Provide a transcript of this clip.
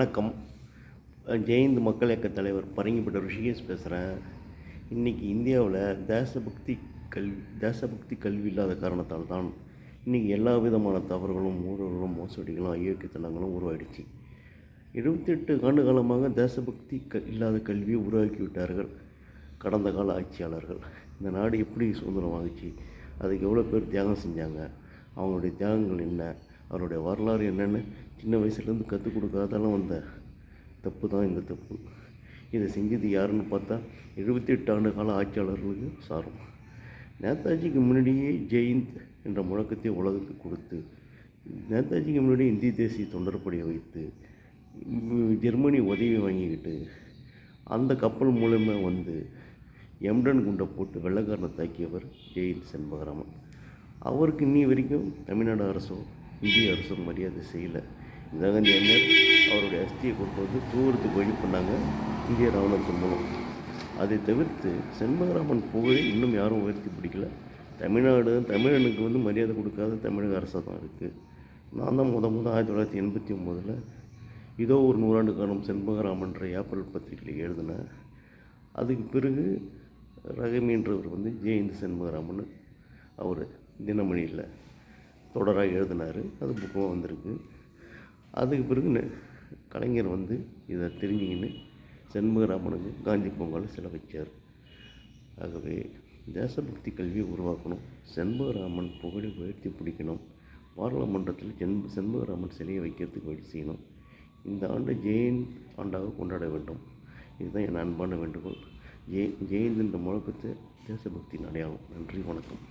வணக்கம். ஜெயந்த் மக்கள் இயக்க தலைவர் பரங்கிப்பட்ட ரிஷிகேஷ் பேசுகிறேன். இன்றைக்கி இந்தியாவில் தேசபக்தி கல்வி இல்லாத காரணத்தால் தான் இன்றைக்கி எல்லா விதமான தவறுகளும், ஊழல்களும், மோசடிகளும், அயோக்கியத்தனங்களும் உருவாயிடுச்சு. 28 ஆண்டு காலமாக தேசபக்தி இல்லாத கல்வியை உருவாக்கிவிட்டார்கள் கடந்த கால ஆட்சியாளர்கள். இந்த நாடு எப்படி சுதந்திரம் ஆகிச்சு, அதுக்கு எவ்வளோ பேர் தியாகம் செஞ்சாங்க, அவங்களுடைய தியாகங்கள் என்ன, அவருடைய வரலாறு என்னென்னு சின்ன வயசுலேருந்து கற்றுக் கொடுக்காதாலும் வந்த தப்பு தான் இந்த தப்பு. இதை செஞ்சது யாருன்னு பார்த்தா 78 ஆண்டு கால ஆட்சியாளர்களுக்கு சாரும். நேதாஜிக்கு முன்னாடியே ஜெயந்த் என்ற முழக்கத்தை உலகுக்கு கொடுத்து, நேதாஜிக்கு முன்னாடி இந்திய தேசிய தொண்டர்படியை வைத்து, ஜெர்மனி உதவி வாங்கிக்கிட்டு, அந்த கப்பல் மூலமாக வந்து எம்டன் குண்டை போட்டு வெள்ளைக்காரனை தாக்கியவர் ஜெயந்த் செண்பகராமன். அவருக்கு இன்னி வரைக்கும் தமிழ்நாடு அரசோ இந்திய அரசோ மரியாதை செய்யலை. இந்திரா காந்தி அம்மையார் அவருடைய அஸ்தியை கொண்டு வந்து தூரத்துக்கு வழி பண்ணாங்க இந்திய ராணுவத்தின் மூலம். அதை தவிர்த்து செண்பகராமன் புகழை இன்னும் யாரும் உயர்த்தி பிடிக்கல. தமிழனுக்கு மரியாதை கொடுக்காத தமிழக அரசாக தான் இருக்குது. நான் தான் 1989 இதோ ஒரு 100 ஆண்டு காலம் செண்பகராமன்ற ஏப்ரல் பத்திரிகையில் எழுதினேன். அதுக்கு பிறகு ரகமீன்றவர் ஜெயந்த் செண்பகராமன் அவர் தினமணியில் தொடராக எழுதினார். அது புக்கமாக வந்திருக்கு. அதுக்கு பிறகு கலைஞர் இதை தெரிஞ்சுக்கின்னு செண்பகராமனுக்கு காந்தி பொங்கல் சிலை வச்சார். ஆகவே தேசபக்தி கல்வியை உருவாக்கணும், செண்பகராமன் புகழை உயர்த்தி பிடிக்கணும், பாராளுமன்றத்தில் செண்பகராமன் சிலையை வைக்கிறதுக்கு வழி செய்யணும். இந்த ஆண்டு ஜெயந்த் ஆண்டாக கொண்டாட வேண்டும். இதுதான் என் அன்பான வேண்டுகோள். ஜெயந்த் என்ற முழக்கத்தை தேசபக்தியின் அடையாளம். நன்றி, வணக்கம்.